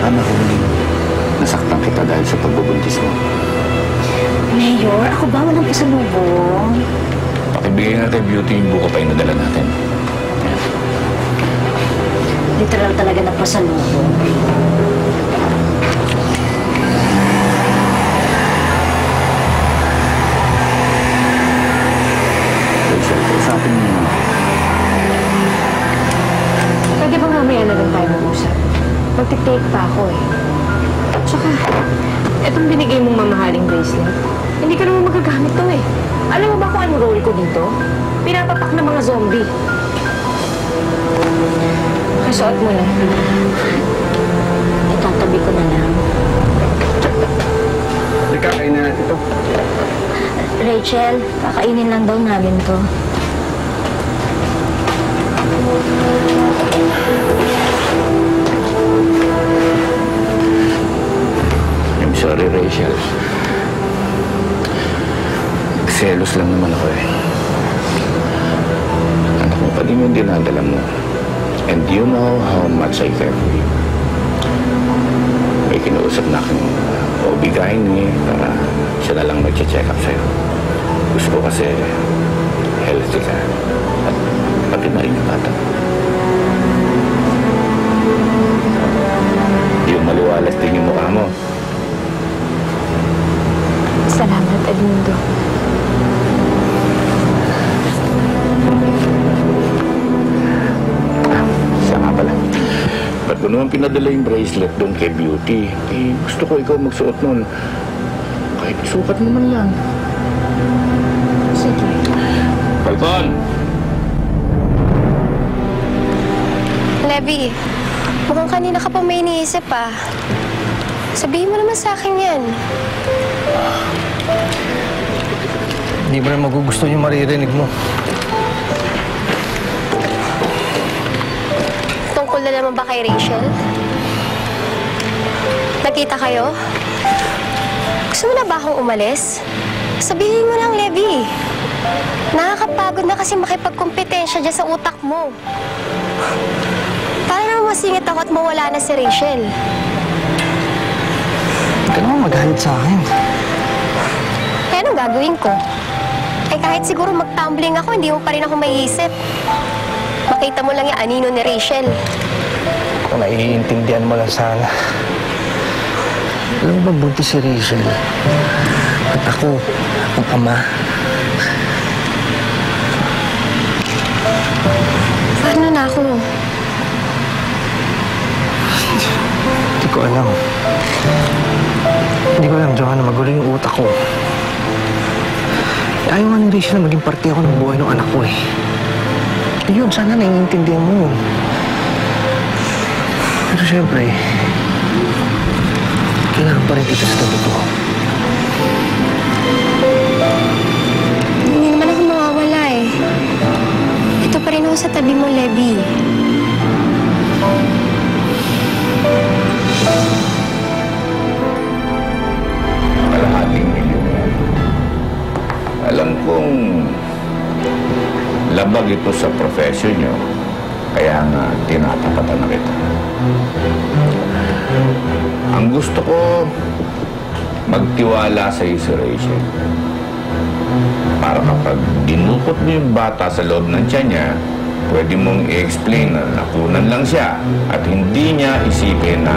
Baka narinig. Nasaktan kita dahil sa pagbubuntis mo. Mayor, ako ba walang pasalubong? Pakibigay nga kay Beauty yung buko pa inadala natin. Literal talaga na pasalubong. Rachel, kausapin mo. Pwede ba mamaya na lang tayo mag-usap? Magti-take pa ako eh. Tsaka, etong binigay mong mamahaling bracelet, hindi ka naman magagamit to eh. Alam mo ba kung anong role ko dito? Pinapapak ng mga zombie. Kasuot mo na. Itatabi ko na lang. Hindi kakain na natin ito. Rachel, kakainin lang daw namin to. I'm sorry, Rachel. Selos lang naman ako eh. Anak mo pa din yung dinadala mo. And you know how much I care for you. May kinausap na aking OB-GYN para siya na lang mag-check up sa'yo. Gusto ko kasi healthy ka. At pati na rin yung bata. Yung maliwalas din yung mukha mo. Salamat, Edmundo. Siya nga pala. Ba't mo naman pinadala yung bracelet doon kay Beauty? Eh, gusto ko ikaw magsuot nun. Kahit isukat mo man lang. Sige. Falcon! Levi, mukhang kanina ka pa may iniisip ah. Sabihin mo naman sa akin yan. Hindi mo na magugusto yung maririnig mo. Tungkol na naman ba kay Rachel? Nakita kayo? Gusto mo na ba akong umalis? Sabihin mo lang, Levi. Nakakapagod na kasi makipagkompetensya dyan sa utak mo. Para naman masingit ako at mawala na si Rachel. Hindi ka naman magalit sa akin. Kaya anong gagawin ko? Eh kahit siguro mag-tumbling ako, hindi mo pa rin ako maiisip. Makita mo lang yung anino ni Rachel. Kung naiintindihan mo lang sana. Alam mo ba buntis si Rachel? At ako, ang ama. Paano na ako? Hindi ko alam. Hindi ko alam, Johanna, magulo yung utak ko. Ayaw nga ni Rachel na maging parte ako ng buhay ng anak ko eh. Yun, sana naiintindihan mo. Pero syempre, kailangan pa rin kita sa tabi ko. Hindi naman ako mawawala eh. Ito pa rin ako sa tabi mo, Levi. Kalahating milyon yan. Alam kong labag ito sa profession nyo, kaya nga tinatapatan na kita. Ang gusto ko, magtiwala sa iyo si Rachel. Para kapag dinukot mo yung bata sa loob ng tiyan niya, pwede mong i-explain na nakunan lang siya at hindi niya isipin na